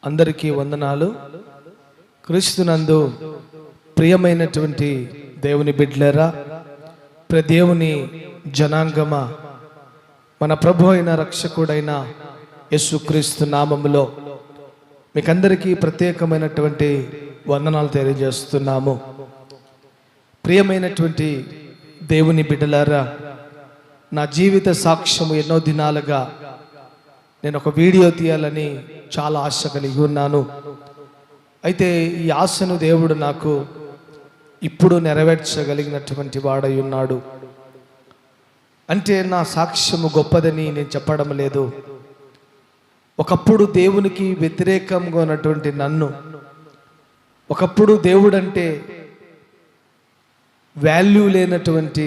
అందరికీ వందనాలు. క్రీస్తునందు ప్రియమైనటువంటి దేవుని బిడ్డలారా, దేవుని జనాంగమా, మన ప్రభు అయిన రక్షకుడైన యేసుక్రీస్తు నామములో మీకందరికీ ప్రత్యేకమైనటువంటి వందనాలు తెలియజేస్తున్నాము. ప్రియమైనటువంటి దేవుని బిడ్డలారా, నా జీవిత సాక్ష్యము ఎన్నో దినాలుగా నేను ఒక వీడియో తీయాలని చాలా ఆశ కలిగి ఉన్నాను. అయితే ఈ ఆశను దేవుడు నాకు ఇప్పుడు నెరవేర్చగలిగినటువంటి వాడై ఉన్నాడు. అంటే నా సాక్ష్యము గొప్పదని నేను చెప్పడం లేదు. ఒకప్పుడు దేవునికి వ్యతిరేకంగా ఉన్నటువంటి నన్ను, ఒకప్పుడు దేవుడంటే వాల్యూ లేనటువంటి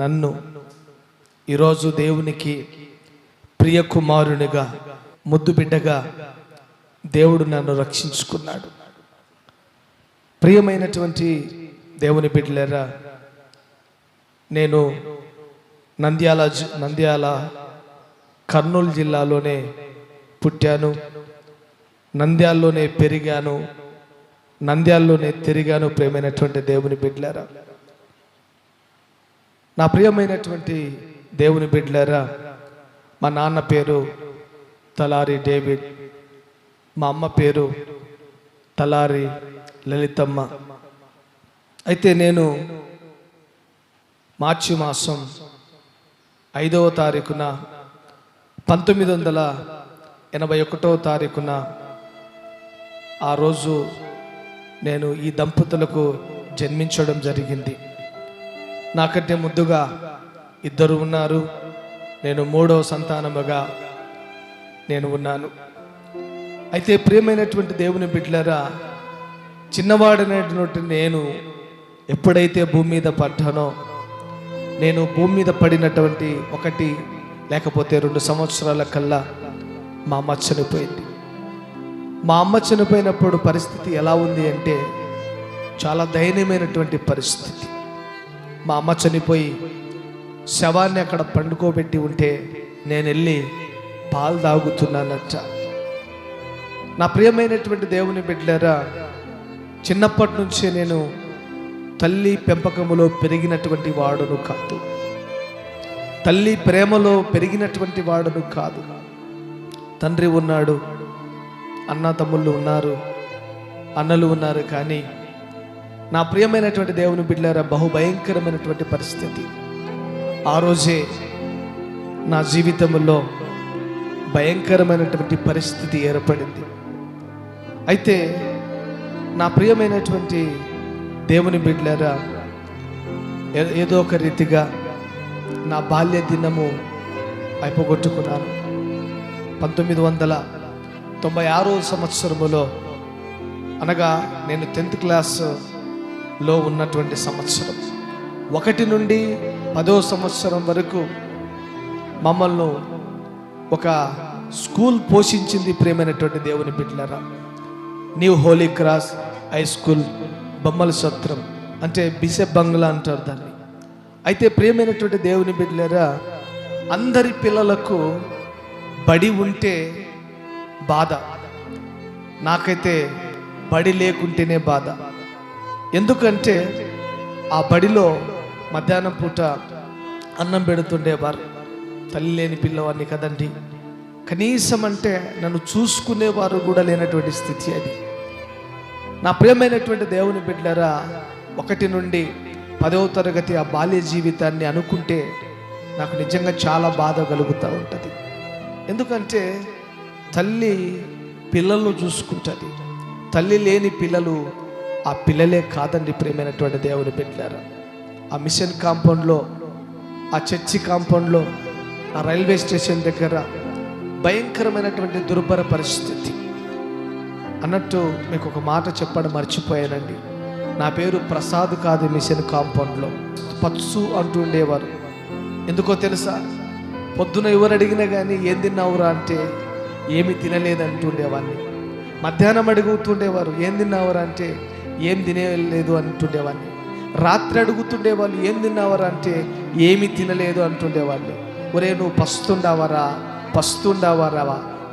నన్ను ఈరోజు దేవునికి ప్రియ కుమారునిగా, ముద్దు బిడ్డగా దేవుడు నన్ను రక్షించుకున్నాడు. ప్రియమైనటువంటి దేవుని బిడ్డలారా, నేను నంద్యాల కర్నూలు జిల్లాలోనే పుట్టాను, నంద్యాలలోనే పెరిగాను, నంద్యాలలోనే తిరిగాను. ప్రియమైనటువంటి దేవుని బిడ్డలారా, నా ప్రియమైనటువంటి దేవుని బిడ్డలారా, మా నాన్న పేరు తలారి డేవిడ్, మా అమ్మ పేరు తలారి లలితమ్మ. అయితే నేను మార్చి మాసం 5వ తారీఖున 1981వ తారీఖున ఆ రోజు నేను ఈ దంపతులకు జన్మించడం జరిగింది. నాకంటే ముద్దుగా ఇద్దరు ఉన్నారు. నేను 3వ సంతానముగా నేను ఉన్నాను. అయితే ప్రియమైనటువంటి దేవుని బిడ్డలారా, చిన్నవాడనేటువంటి నేను ఎప్పుడైతే భూమి మీద పడ్డానో, నేను భూమి మీద పడినటువంటి 1 లేకపోతే 2 సంవత్సరాల కల్లా మా అమ్మ చనిపోయింది. మా అమ్మ చనిపోయినప్పుడు పరిస్థితి ఎలా ఉంది అంటే చాలా దయనీయమైనటువంటి పరిస్థితి. మా అమ్మ చనిపోయి శవాన్ని అక్కడ పండుకోబెట్టి ఉంటే నేను వెళ్ళి పాలు తాగుతున్నానట. నా ప్రియమైనటువంటి దేవుని బిడ్డలారా, చిన్నప్పటి నుంచే నేను తల్లి పెంపకములో పెరిగినటువంటి వాడును కాదు, తల్లి ప్రేమలో పెరిగినటువంటి వాడును కాదు. తండ్రి ఉన్నాడు, అన్న తమ్ముళ్ళు ఉన్నారు, అన్నలు ఉన్నారు. కానీ నా ప్రియమైనటువంటి దేవుని బిడ్డలారా, బహుభయంకరమైనటువంటి పరిస్థితి. ఆ రోజే నా జీవితంలో భయంకరమైనటువంటి పరిస్థితి ఏర్పడింది. అయితే నా ప్రియమైనటువంటి దేవుని బిడ్డలారా, ఏదో ఒక రీతిగా నా బాల్య దినము అయిపోగొట్టుకున్నాను. 1996వ సంవత్సరములో, అనగా నేను 10th క్లాస్లో ఉన్నటువంటి సంవత్సరం, 1 నుండి 10వ సంవత్సరం వరకు మమ్మల్ని ఒక స్కూల్ పోషించింది. ప్రియమైనటువంటి దేవుని బిడ్డలారా, new holy cross high school, Bommala Satram, అంటే బిషప్ బంగ్లా అంటారు దాన్ని. అయితే ప్రియమైనటువంటి దేవుని బిడ్డలారా, అందరి పిల్లలకు బడి ఉంటే బాధ, నాకైతే బడి లేకుంటేనే బాధ. ఎందుకంటే ఆ బడిలో మధ్యాహ్నం పూట అన్నం పెడుతుండేవారు. తల్లి లేని పిల్లవాడిని కదండి, కనీసం అంటే నన్ను చూసుకునేవారు కూడా లేనటువంటి స్థితి అది. నా ప్రియమైనటువంటి దేవుని బిడ్డలారా, 1 నుండి 10వ తరగతి ఆ బాల్య జీవితాన్ని అనుకుంటే నాకు నిజంగా చాలా బాధ కలుగుతూ ఉంటుంది. ఎందుకంటే తల్లి పిల్లలను చూసుకుంటుంది, తల్లి లేని పిల్లలు ఆ పిల్లలే కాదండి. ప్రియమైనటువంటి దేవుని బిడ్డలారా, ఆ మిషన్ కాంపౌండ్లో, ఆ చర్చి కాంపౌండ్లో, ఆ రైల్వే స్టేషన్ దగ్గర భయంకరమైనటువంటి దుర్భర పరిస్థితి. అన్నట్టు మీకు ఒక మాట చెప్పడం మర్చిపోయానండి. నా పేరు ప్రసాద్ కాదు. మిషన్ కాంపౌండ్లో పత్సు అంటూ ఉండేవారు. ఎందుకో తెలుసా? పొద్దున ఎవరు అడిగినా కానీ ఏం తిన్నావురా అంటే ఏమి తినలేదంటుండేవాడిని. మధ్యాహ్నం అడుగుతుండేవారు ఏం తిన్నావురా అంటే ఏం తినేలేదు అంటుండేవాడిని. రాత్రి అడుగుతుండేవాళ్ళు ఏం తిన్నావరా అంటే ఏమి తినలేదు అంటుండేవాళ్ళు. ఒరే నువ్వు పస్తుండావరా,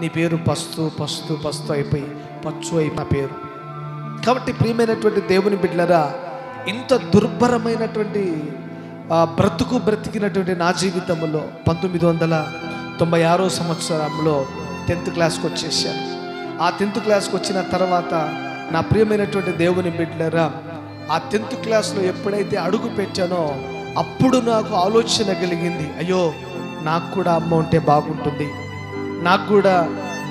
నీ పేరు పస్తు పస్తు పస్తు అయిపోయి పచ్చు అయి నా పేరు. కాబట్టి ప్రియమైనటువంటి దేవుని బిడ్డలారా, ఇంత దుర్భరమైనటువంటి బ్రతికినటువంటి నా జీవితంలో 1996 సంవత్సరంలో 10th క్లాస్కి వచ్చేసాను. ఆ 10th క్లాస్కి వచ్చిన తర్వాత నా ప్రియమైనటువంటి దేవుని బిడ్డలారా, ఆ 10th క్లాస్లో ఎప్పుడైతే అడుగు పెట్టానో అప్పుడు నాకు ఆలోచన కలిగింది, అయ్యో నాకు కూడా అమ్మ ఉంటే బాగుంటుంది, నాకు కూడా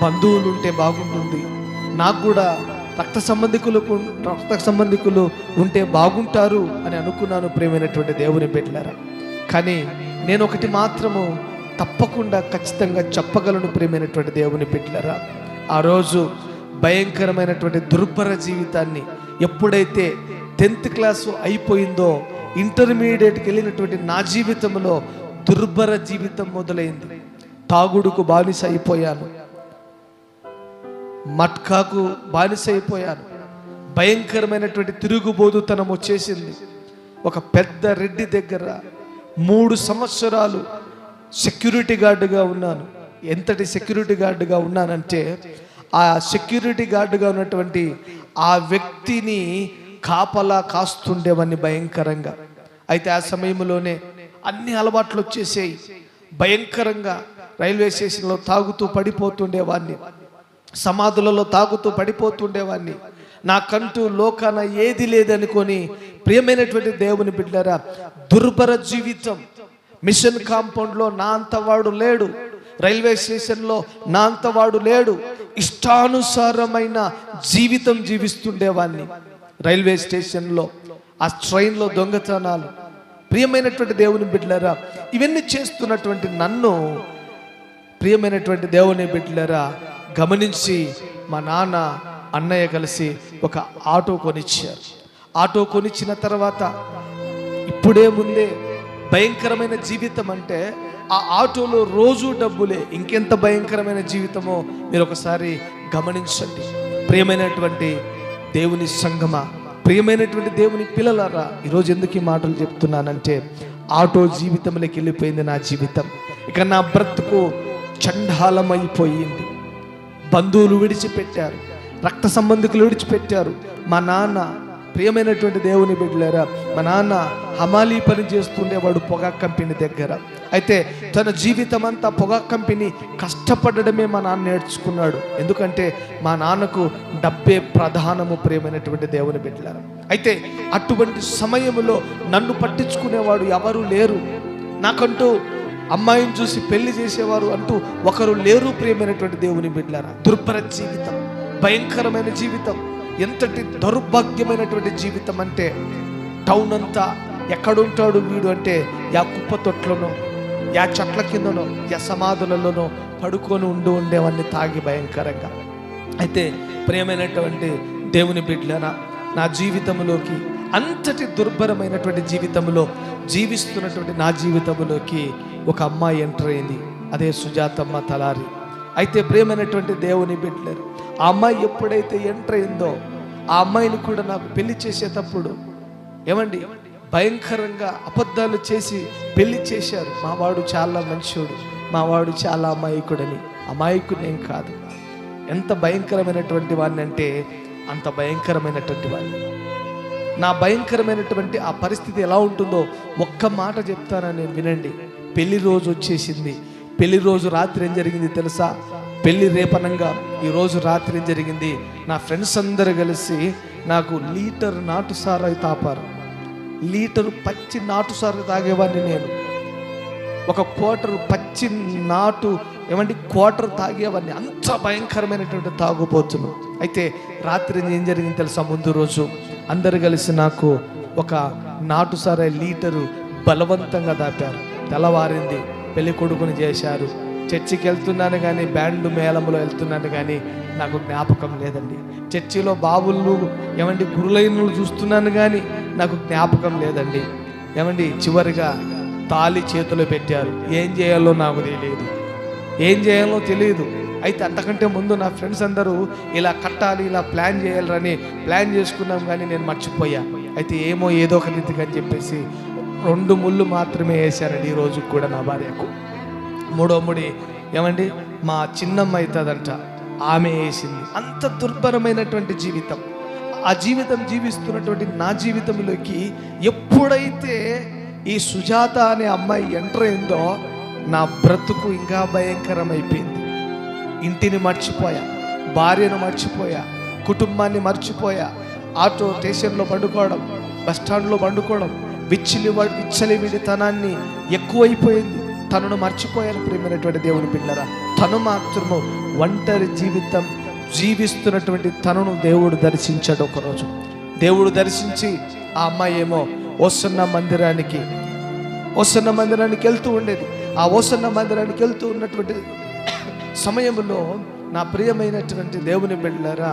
బంధువులు ఉంటే బాగుంటుంది, నాకు కూడా రక్త సంబంధికులు ఉంటే బాగుంటారు అని అనుకున్నాను ప్రియమైనటువంటి దేవుని బిడ్డలారా. కానీ నేను ఒకటి మాత్రము తప్పకుండా ఖచ్చితంగా చెప్పగలను ప్రియమైనటువంటి దేవుని బిడ్డలారా, ఆ రోజు భయంకరమైనటువంటి దుర్భర జీవితాన్ని ఎప్పుడైతే 10th క్లాసు అయిపోయిందో ఇంటర్మీడియట్కి వెళ్ళినటువంటి నా జీవితంలో దుర్భర జీవితం మొదలైంది. తాగుడుకు బానిస అయిపోయాను, మట్కాకు బానిస అయిపోయాను, భయంకరమైనటువంటి తిరుగుబోతుతనం వచ్చేసింది. ఒక పెద్ద రెడ్డి దగ్గర 3 సంవత్సరాలు సెక్యూరిటీ గార్డుగా ఉన్నాను. ఎంతటి సెక్యూరిటీ గార్డుగా ఉన్నానంటే, ఆ సెక్యూరిటీ గార్డుగా ఉన్నటువంటి ఆ వ్యక్తిని కాపలా కాస్తుండేవాడిని భయంకరంగా. అయితే ఆ సమయంలోనే అన్ని అలవాట్లు వచ్చేసాయి. భయంకరంగా రైల్వే స్టేషన్లో తాగుతూ పడిపోతుండేవాడిని, సమాధులలో తాగుతూ పడిపోతుండేవాడిని. నాకంటూ లోకాన ఏది లేదనుకొని ప్రియమైనటువంటి దేవుని బిడ్డలారా, దుర్భర జీవితం. మిషన్ కాంపౌండ్లో నా అంతవాడు లేడు, రైల్వే స్టేషన్లో నా అంతవాడు లేడు. ఇష్టానుసారమైన జీవితం జీవిస్తుండేవాడిని. రైల్వే స్టేషన్లో, ఆ ట్రైన్లో దొంగతనాలు. ప్రియమైనటువంటి దేవుని బిడ్డలారా, ఇవన్నీ చేస్తున్నటువంటి నన్ను ప్రియమైనటువంటి దేవుని బిడ్డలారా గమనించి మా నాన్న అన్నయ్య కలిసి ఒక ఆటో కొనిచ్చారు. ఆటో కొనిచ్చిన తర్వాత ఇప్పుడే ముందే భయంకరమైన జీవితం అంటే ఆ ఆటోలో రోజు డబ్బులే. ఇంకెంత భయంకరమైన జీవితమో మీరు ఒకసారి గమనించండి. ప్రియమైనటువంటి దేవుని సంగమా, ప్రియమైనటువంటి దేవుని పిల్లలారా, ఈరోజు ఎందుకు ఈ మాటలు చెప్తున్నానంటే, ఆటో జీవితంలోకి వెళ్ళిపోయింది నా జీవితం. ఇక నా బ్రతుకు చండాలమైపోయింది. బంధువులు విడిచిపెట్టారు, రక్త సంబంధికులు విడిచిపెట్టారు. మా నాన్న ప్రియమైనటువంటి దేవుని బిడ్డలారా, మా నాన్న హమాలీ పని చేస్తుండేవాడు పొగాకు కంపెనీ దగ్గర. అయితే తన జీవితం అంతా పొగాకు కంపెనీ కష్టపడడమే మా నాన్న నేర్చుకున్నాడు. ఎందుకంటే మా నాన్నకు డబ్బే ప్రధానము ప్రియమైనటువంటి దేవుని బిడ్డలారా. అయితే అటువంటి సమయంలో నన్ను పట్టించుకునేవాడు ఎవరు లేరు. నాకంటూ అమ్మాయిని చూసి పెళ్లి చేసేవారు అంటూ ఒకరు లేరు ప్రియమైనటువంటి దేవుని బిడ్డలారా. దుర్భర జీవితం, భయంకరమైన జీవితం. ఎంతటి దౌర్భాగ్యమైనటువంటి జీవితం అంటే, టౌన్ అంతా ఎక్కడుంటాడు వీడు అంటే, యా కుప్ప తొట్లనో, యా చెట్ల కిందనో, యా సమాధులలోనో పడుకొని ఉండేవాడిని తాగి భయంకరంగా. అయితే ప్రియమైనటువంటి దేవుని బిడ్డలారా, నా జీవితంలోకి, అంతటి దుర్భరమైనటువంటి జీవితంలో జీవిస్తున్నటువంటి నా జీవితంలోకి ఒక అమ్మాయి ఎంటర్ అయింది. అదే సుజాతమ్మ తలారి. అయితే ప్రియమైనటువంటి దేవుని బిడ్డలారా, ఆ అమ్మాయి ఎప్పుడైతే ఎంటర్ అయిందో, ఆ అమ్మాయిని కూడా నాకు పెళ్లి చేసేటప్పుడు ఏమండి భయంకరంగా అబద్ధాలు చేసి పెళ్లి చేశారు. మా వాడు చాలా మంచోడు, మా వాడు చాలా అమాయకుడని. అమాయకుడు ఏం కాదు. ఎంత భయంకరమైనటువంటి వాడిని అంటే అంత భయంకరమైనటువంటి వాడిని. నా భయంకరమైనటువంటి ఆ పరిస్థితి ఎలా ఉంటుందో ఒక్క మాట చెప్తానని నేను వినండి. పెళ్లి రోజు వచ్చేసింది. పెళ్లి రోజు రాత్రి ఏం జరిగింది తెలుసా? పెళ్లి రేపనంగా ఈరోజు రాత్రి ఏం జరిగింది, నా ఫ్రెండ్స్ అందరూ కలిసి నాకు లీటర్ నాటు సారాయి తాపారు. లీటరు పచ్చి నాటు సారాయి తాగేవాడిని నేను. ఒక క్వార్టర్ పచ్చి నాటు క్వార్టర్ తాగేవాడిని. అంత భయంకరమైనటువంటి తాగుబోతును. అయితే రాత్రి ఏం జరిగింది తెలుసా? ముందు రోజు అందరు కలిసి నాకు ఒక నాటు సారాయి లీటరు బలవంతంగా దాపారు. తెల్లవారింది, పెళ్లి కొడుకుని చేశారు. చర్చికి వెళ్తున్నాను కానీ, బ్యాండ్ మేళంలో వెళ్తున్నాను కానీ నాకు జ్ఞాపకం లేదండి. చర్చిలో బాబులు గురులైనలు చూస్తున్నాను కానీ నాకు జ్ఞాపకం లేదండి. చివరిగా తాళి చేతిలో పెట్టారు. ఏం చేయాలో నాకు తెలియదు, ఏం చేయాలో తెలియదు. అయితే అంతకంటే ముందు నా ఫ్రెండ్స్ అందరూ ఇలా కట్టాలి, ఇలా ప్లాన్ చేయాలని ప్లాన్ చేసుకున్నాం కానీ నేను మర్చిపోయా. అయితే ఏదో ఒక రీతిగా అని చెప్పేసి 2 ముళ్ళు మాత్రమే వేశారండి ఈ రోజు కూడా నా భార్యకు. 3వ ముడి మా చిన్నమ్మ అవుతుందంట. ఆమె వేసింది. అంత దుర్భరమైనటువంటి జీవితం. ఆ జీవితం జీవిస్తున్నటువంటి నా జీవితంలోకి ఎప్పుడైతే ఈ సుజాత అనే అమ్మాయి ఎంటర్ అయిందో నా బ్రతుకు ఇంకా భయంకరమైపోయింది. ఇంటిని మర్చిపోయా, భార్యను మర్చిపోయా, కుటుంబాన్ని మర్చిపోయా. ఆటో స్టేషన్లో పండుకోవడం, బస్టాండ్లో పండుకోవడం, విచ్చలివిడితనాన్ని ఎక్కువైపోయింది. తనను మర్చిపోయాను. ప్రియమైనటువంటి దేవుని బిడ్డలారా, తను మాత్రము ఒంటరి జీవితం జీవిస్తున్నటువంటి తనను దేవుడు దర్శించాడు. ఒకరోజు దేవుడు దర్శించి ఆ అమ్మాయి ఏమో ఓసన్న మందిరానికి వెళ్తూ ఉండేది. ఆ ఓసన్న మందిరానికి వెళ్తూ ఉన్నటువంటి సమయంలో నా ప్రియమైనటువంటి దేవుని బిడ్డలారా,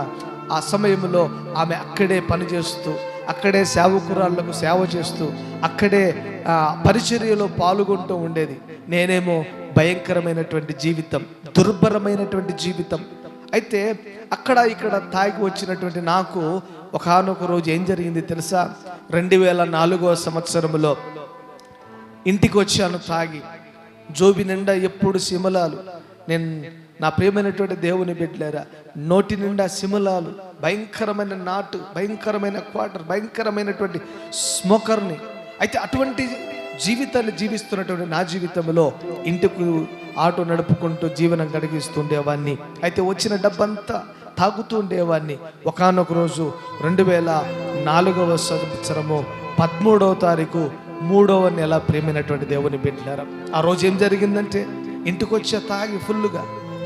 ఆ సమయంలో ఆమె అక్కడే పనిచేస్తూ, అక్కడే సేవకురాళ్లకు సేవ చేస్తూ, అక్కడే పరిచర్యలో పాల్గొంటూ ఉండేది. నేనేమో భయంకరమైనటువంటి జీవితం, దుర్భరమైనటువంటి జీవితం. అయితే అక్కడ ఇక్కడ తాగి వచ్చినటువంటి నాకు ఒకానొక రోజు ఏం జరిగింది తెలుసా? 2004వ సంవత్సరంలో ఇంటికి వచ్చాను తాగి. జోబి నిండా ఎప్పుడు సిమలాలు. నేను నా ప్రియమైనటువంటి దేవుని బిడ్డలారా, నోటి నిండా సిమలాలు, భయంకరమైన నాటు, భయంకరమైన క్వార్టర్, భయంకరమైనటువంటి స్మోకర్ని. అయితే అటువంటి జీవితాన్ని జీవిస్తున్నటువంటి నా జీవితంలో ఇంటికి ఆటో నడుపుకుంటూ జీవనం గడిగిస్తుండేవాడిని. అయితే వచ్చిన డబ్బంతా తాగుతూ ఉండేవాడిని. ఒకానొక రోజు 2004వ సంవత్సరము 13వ తారీఖు 3వ నెల, ప్రియమైనటువంటి దేవుని బిడ్డలారా, ఆ రోజు ఏం జరిగిందంటే ఇంటికి వచ్చే తాగి ఫుల్లుగా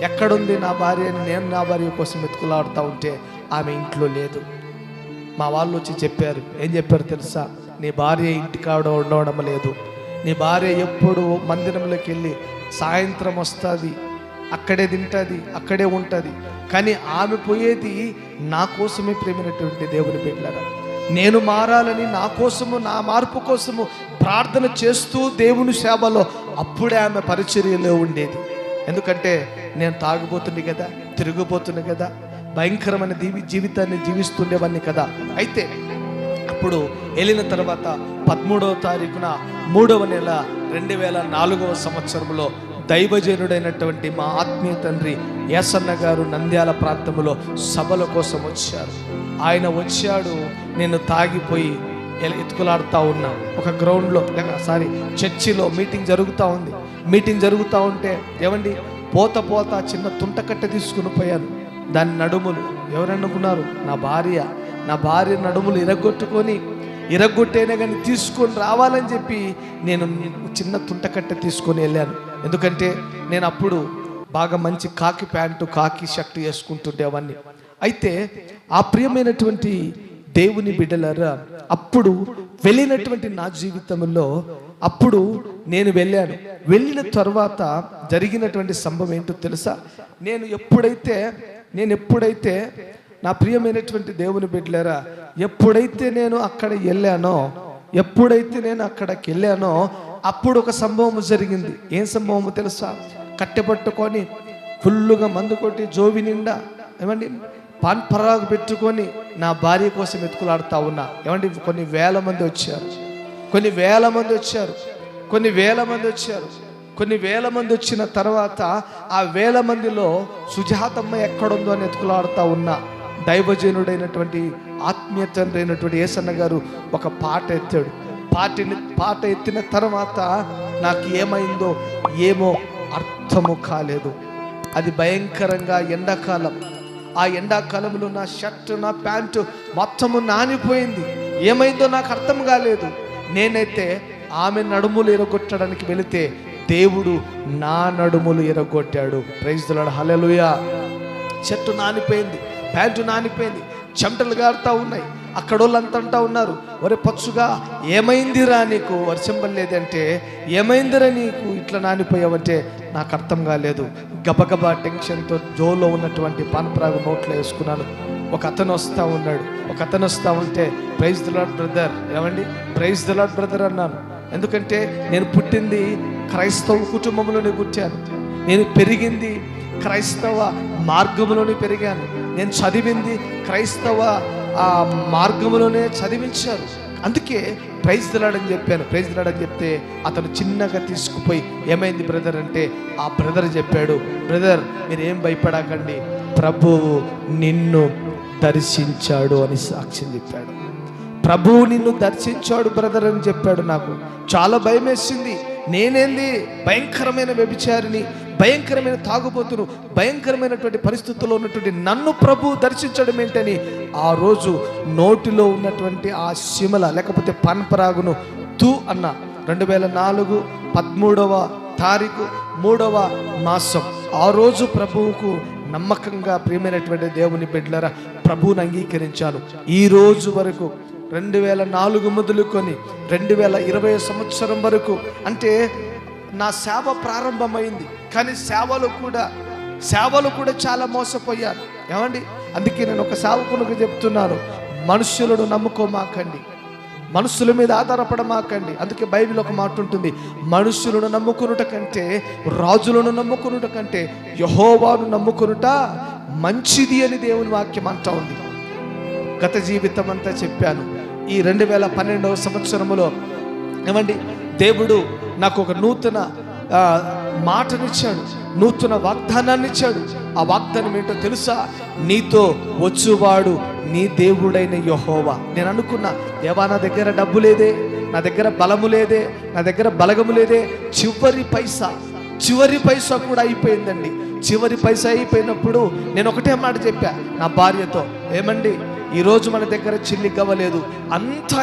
ఎక్కడుంది నా భార్య అని నేను నా భార్య కోసం వెతుకులాడుతూ ఉంటే ఆమె ఇంట్లో లేదు. మా వాళ్ళు వచ్చి చెప్పారు. ఏం చెప్పారు తెలుసా? నీ భార్య ఇంటికాడ ఉండడం లేదు. నీ భార్య ఎప్పుడు మందిరంలోకి వెళ్ళి సాయంత్రం వస్తుంది, అక్కడే తింటుంది, అక్కడే ఉంటుంది. కానీ ఆమె పోయేది నా కోసమే. ప్రేమైనటువంటి దేవుని బిడ్డలారా, నేను మారాలని, నా కోసము, నా మార్పు కోసము ప్రార్థన చేస్తూ దేవుని సేవలో అప్పుడే ఆమె పరిచర్యలో ఉండేది. ఎందుకంటే నేను తాగిపోతుంది కదా, తిరిగిపోతుంది కదా, భయంకరమైన జీవితాన్ని జీవిస్తుండేవాడిని కదా. అయితే అప్పుడు వెళ్ళిన తర్వాత 13వ తారీఖున 3వ నెల 2004వ సంవత్సరంలో దైవజనుడైనటువంటి మా ఆత్మీయ తండ్రి ఏసన్న గారు నంద్యాల ప్రాంతంలో సభల కోసం వచ్చారు. ఆయన వచ్చాడు. నేను తాగిపోయి ఎత్తుకులాడుతూ ఉన్నా. ఒక గ్రౌండ్లో, చర్చిలో మీటింగ్ జరుగుతూ ఉంది. మీటింగ్ జరుగుతూ ఉంటే ఏమండి, పోత చిన్న తుంటకట్టె తీసుకుని పోయాను. దాని నడుములు ఎవరనుకున్నారు? నా భార్య నడుములు ఇరగొట్టేనే కానీ తీసుకొని రావాలని చెప్పి నేను చిన్న తుంటకట్టె తీసుకొని వెళ్ళాను. ఎందుకంటే నేను అప్పుడు బాగా మంచి కాకి ప్యాంటు, కాకి షర్ట్ వేసుకుంటుండేవాడిని. అయితే ఆ ప్రియమైనటువంటి దేవుని బిడ్డలారా, అప్పుడు వెళ్ళినటువంటి నా జీవితంలో అప్పుడు నేను వెళ్ళిన తర్వాత జరిగినటువంటి సంభవం ఏంటో తెలుసా? నేను ఎప్పుడైతే నా ప్రియమైనటువంటి దేవుని బిడ్డలారా, ఎప్పుడైతే నేను అక్కడికి వెళ్ళానో అప్పుడు ఒక సంభవం జరిగింది. ఏం సంభవము తెలుసా? కట్టెపట్టుకొని ఫుల్లుగా మందు కొట్టి జోబి నిండా ఏమండి పాన్ పరాగు పెట్టుకొని నా భార్య కోసం వెతుకులాడుతూ ఉన్నా. ఏమండి, కొన్ని వేల మంది వచ్చిన తర్వాత ఆ వేల మందిలో సుజాతమ్మ ఎక్కడుందో అని వెతుకులాడుతూ ఉన్నా. దైవజనుడైనటువంటి ఆత్మీయ తండ్రి అయినటువంటి ఏసన్న గారు ఒక పాట ఎత్తాడు. పాట ఎత్తిన తర్వాత నాకు ఏమైందో ఏమో అర్థము కాలేదు. అది భయంకరంగా ఎండాకాలం. ఆ ఎండాకాలంలో నా షర్టు, నా ప్యాంటు మొత్తము నానిపోయింది. ఏమైందో నాకు అర్థం కాలేదు. నేనైతే ఆమె నడుములు ఎరగొట్టడానికి వెళితే దేవుడు నా నడుములు ఎరగొట్టాడు. Praise the lord, hallelujah. Shirt నానిపోయింది, ప్యాంటు నానిపోయింది, చెమటలు గారుతూ ఉన్నాయి. అక్కడ వాళ్ళంతా అంటూ ఉన్నారు, ఒరే పచ్చుగా ఏమైందిరా నీకు, వర్షం పడలేదంటే ఏమైందిరా నీకు ఇట్లా నానిపోయావంటే నాకు అర్థం కాలేదు. గబగబా టెన్షన్తో జోలో ఉన్నటువంటి పాన్పరాగు నోట్లో వేసుకున్నాను. ఒక అతను వస్తూ ఉంటే ప్రైజ్ ది లార్డ్ బ్రదర్, ఏమండి ప్రైజ్ ది లార్డ్ బ్రదర్ అన్నాను. ఎందుకంటే నేను పుట్టింది క్రైస్తవ కుటుంబంలోనే పుట్టాను. నేను పెరిగింది క్రైస్తవ మార్గంలోనే పెరిగాను. నేను చదివింది క్రైస్తవ మార్గంలోనే చదివించారు. అందుకే ప్రైజ్ దిలాడని చెప్పాను. ప్రైజ్ దిలాడని చెప్తే అతను చిన్నగా తీసుకుపోయి ఏమైంది బ్రదర్ అంటే, ఆ బ్రదర్ చెప్పాడు, బ్రదర్ మీరేం భయపడకండి, ప్రభువు నిన్ను దర్శించాడు అని సాక్ష్యం చెప్పాడు. ప్రభువు నిన్ను దర్శించాడు బ్రదర్ అని చెప్పాడు. నాకు చాలా భయం వేసింది. నేనేంది భయంకరమైన వ్యభిచారిని, భయంకరమైన తాగుబోతును, భయంకరమైనటువంటి పరిస్థితుల్లో ఉన్నటువంటి నన్ను ప్రభువు దర్శించడం ఏంటని ఆ రోజు నోటిలో ఉన్నటువంటి ఆ సిమల లేకపోతే పన్పరాగును తూ అన్న. 2004 13వ తారీఖు 3వ మాసం ఆ రోజు ప్రభువుకు నమ్మకంగా ప్రియమైనటువంటి దేవుని బిడ్డలారా ప్రభువుని అంగీకరించాను. ఈ రోజు వరకు 2004 మొదలుకొని 2020 సంవత్సరం వరకు అంటే నా సేవ ప్రారంభమైంది. కానీ సేవలు కూడా చాలా మోసపోయాను. ఏమండి, అందుకే నేను ఒక సేవకునికి చెప్తున్నాను, మనుషులను నమ్ముకోమాకండి, మనుషుల మీద ఆధారపడమాకండి. అందుకే బైబిల్ ఒక మాట ఉంటుంది, మనుషులను నమ్ముకునుట కంటే, రాజులను నమ్ముకునుట కంటే యెహోవాను నమ్ముకునుట మంచిది అని దేవుని వాక్యం అంటా ఉంది. గత జీవితం అంతా చెప్పాను. ఈ 2012వ సంవత్సరములో ఏమండి, దేవుడు నాకు ఒక నూతన మాటనిచ్చాడు, నూతన వాగ్దానాన్ని ఇచ్చాడు. ఆ వాగ్దానం ఏంటో తెలుసా? నీతో వచ్చువాడు నీ దేవుడైన యెహోవా. నేను అనుకున్నా, దేవా నా దగ్గర డబ్బు లేదే, నా దగ్గర బలము లేదే, నా దగ్గర బలగము లేదే. చివరి పైసా కూడా అయిపోయిందండి. చివరి పైసా అయిపోయినప్పుడు నేను ఒకటే మాట చెప్పా నా భార్యతో, ఏమండి ఈరోజు మన దగ్గర చిల్లి గవ్వలేదు, అంతా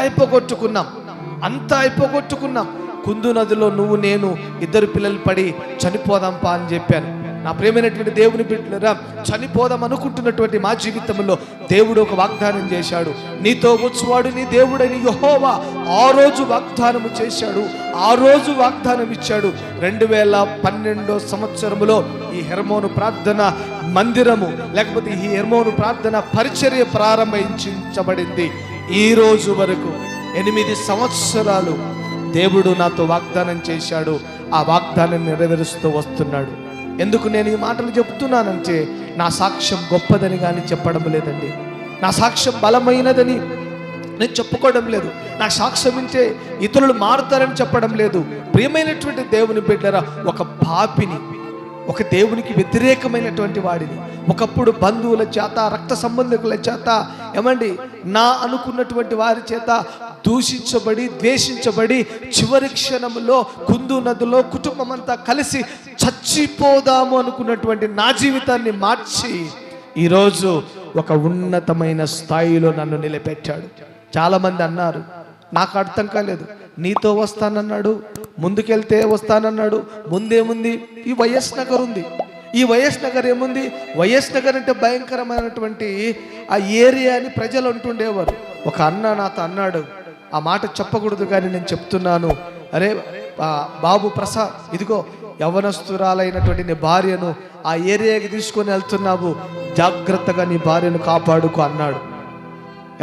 అయిపోగొట్టుకున్నాం. కుందు నదిలో నువ్వు నేను 2 పిల్లలు పడి చనిపోదాంపా అని చెప్పాను. నా ప్రియమైనటువంటి దేవుని బిడ్డలారా, చనిపోదాం అనుకుంటున్నటువంటి మా జీవితంలో దేవుడు ఒక వాగ్దానం చేశాడు. నీతో వచ్చువాడు నీ దేవుడని యెహోవా ఆ రోజు వాగ్దానం చేశాడు, ఆ రోజు వాగ్దానం ఇచ్చాడు. 2012 సంవత్సరములో ఈ హెర్మోను ప్రార్థన మందిరము లేకపోతే ఈ హెర్మోను ప్రార్థన పరిచర్య ప్రారంభించబడింది. ఈ రోజు వరకు 8 సంవత్సరాలు దేవుడు నాతో వాగ్దానం చేశాడు. ఆ వాగ్దానం నెరవేరుస్తూ వస్తున్నాడు. ఎందుకు నేను ఈ మాటలు చెప్తున్నానంటే, నా సాక్ష్యం గొప్పదని కానీ చెప్పడం లేదండి, నా సాక్ష్యం బలమైనదని నేను చెప్పుకోవడం లేదు, నా సాక్ష్యం వింటే ఇతరులు మారుతారని చెప్పడం లేదు. ప్రియమైనటువంటి దేవుని బిడ్డరా, ఒక పాపిని, ఒక దేవునికి వ్యతిరేకమైనటువంటి వాడిని, ఒకప్పుడు బంధువుల చేత, రక్త సంబంధికుల చేత, ఏమండి నా అనుకున్నటువంటి వారి చేత దూషించబడి, ద్వేషించబడి, చివరి క్షణంలో కుందు నదిలో కుటుంబం అంతా కలిసి చచ్చిపోదాము అనుకున్నటువంటి నా జీవితాన్ని మార్చి ఈరోజు ఒక ఉన్నతమైన స్థాయిలో నన్ను నిలబెట్టాడు. చాలామంది అన్నారు, నాకు అర్థం కాలేదు, నీతో వస్తానన్నాడు, ముందుకెళ్తే వస్తానన్నాడు, ముందేముంది? ఈ వైఎస్ నగర్ ఉంది. ఈ వైఎస్ నగర్ ఏముంది? వైఎస్ నగర్ అంటే భయంకరమైనటువంటి ఆ ఏరియా అని ప్రజలు అంటుండేవారు. ఒక అన్న నాతో అన్నాడు, ఆ మాట చెప్పకూడదు కానీ నేను చెప్తున్నాను, అరే బాబు ప్రసాద్, ఇదిగో యవనస్తురాలైనటువంటి నీ భార్యను ఆ ఏరియాకి తీసుకొని వెళ్తున్నావు, జాగ్రత్తగా నీ భార్యను కాపాడుకో అన్నాడు.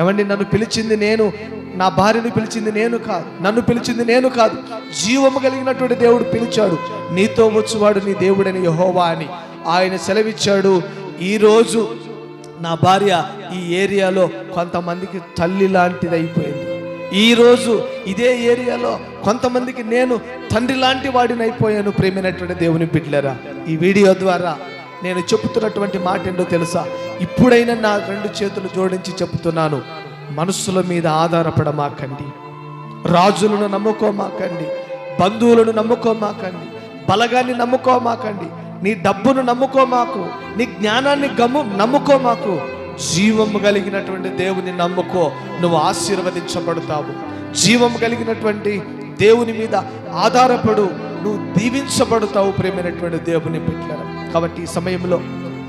ఏమండి, నన్ను పిలిచింది నేను, నా భార్యను పిలిచింది నేను కాదు, నన్ను పిలిచింది నేను కాదు, జీవము కలిగినటువంటి దేవుడు పిలిచాడు. నీతో వచ్చువాడు నీ దేవుడని యెహోవా అని ఆయన సెలవిచ్చాడు. ఈరోజు నా భార్య ఈ ఏరియాలో కొంతమందికి తల్లి లాంటిది అయిపోయింది. ఈరోజు ఇదే ఏరియాలో కొంతమందికి నేను తండ్రి లాంటి వాడిని అయిపోయాను. ప్రేమైనటువంటి దేవుని బిడ్డలారా, ఈ వీడియో ద్వారా నేను చెప్తున్నటువంటి మాట ఏంటో తెలుసా? ఇప్పుడైనా నా 2 చేతులు జోడించి చెప్తున్నాను, మనుషుల మీద ఆధారపడమాకండి, రాజులను నమ్ముకోమాకండి, బంధువులను నమ్ముకోమాకండి, బలగాన్ని నమ్ముకోమాకండి, నీ డబ్బును నమ్ముకోమాకు, నీ జ్ఞానాన్ని నమ్ముకోమాకు. జీవము కలిగినటువంటి దేవుని నమ్ముకో, నువ్వు ఆశీర్వదించబడతావు. జీవము కలిగినటువంటి దేవుని మీద ఆధారపడు, నువ్వు దీవించబడతావు. ప్రేమైనటువంటి దేవుని బిడ్డలారా, కాబట్టి ఈ సమయంలో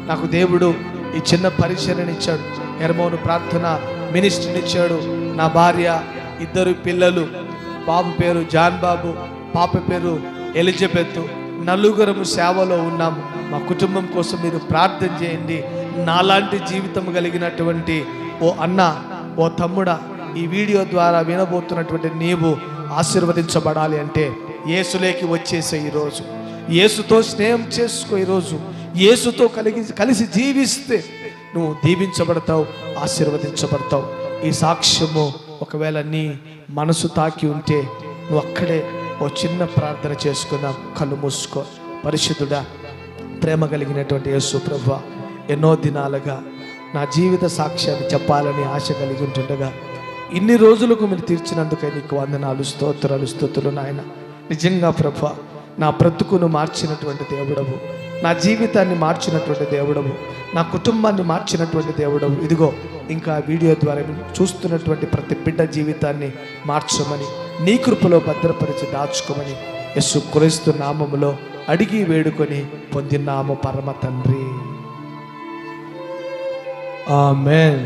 నాకు దేవుడు ఈ చిన్న పరిచర్యను ఇచ్చాడు, హెర్మోను ప్రార్థన మినిస్ట్రీని ఇచ్చాడు. నా భార్య, 2 పిల్లలు, బాబు పేరు జాన్ బాబు, పాప పేరు ఎలిజబెత్, 4 సేవలో ఉన్నాము. మా కుటుంబం కోసం మీరు ప్రార్థన చేయండి. నాలాంటి జీవితం కలిగినటువంటి ఓ అన్న, ఓ తమ్ముడా, ఈ వీడియో ద్వారా వినబోతున్నటువంటి నీవు ఆశీర్వదించబడాలి అంటే యేసులోకి వచ్చేసే, ఈరోజు యేసుతో స్నేహం చేసుకో, ఈరోజు యేసుతో కలిసి జీవిస్తే నువ్వు దీవించబడతావు, ఆశీర్వదించబడతావు. ఈ సాక్ష్యము ఒకవేళ నీ మనసు తాకి ఉంటే నువ్వు అక్కడే ఓ చిన్న ప్రార్థన చేసుకుందాం. కళ్ళు మూసుకో. పరిశుద్ధుడా, ప్రేమ కలిగినటువంటి యేసు ప్రభువా, ఎన్నో దినాలుగా నా జీవిత సాక్ష్యాన్ని చెప్పాలని ఆశ కలిగి ఉంటుండగా ఇన్ని రోజులకు మీరు తీర్చినందుకే నీకు వందనాలు, స్తోత్రాలు, స్తుతులు నాయన. నిజంగా ప్రభువా, నా బ్రతుకును మార్చినటువంటి దేవుడవు, నా జీవితాన్ని మార్చినటువంటి దేవుడవు, నా కుటుంబాన్ని మార్చినటువంటి దేవుడవు. ఇదిగో ఇంకా వీడియో ద్వారా చూస్తున్నటువంటి ప్రతి బిడ్డ జీవితాన్ని మార్చమని, నీ కృపలో భద్రపరిచి దాచుకోమని యేసుక్రీస్తు నామములో అడిగి వేడుకొని పొందినాము పరమ తండ్రి. ఆమేన్.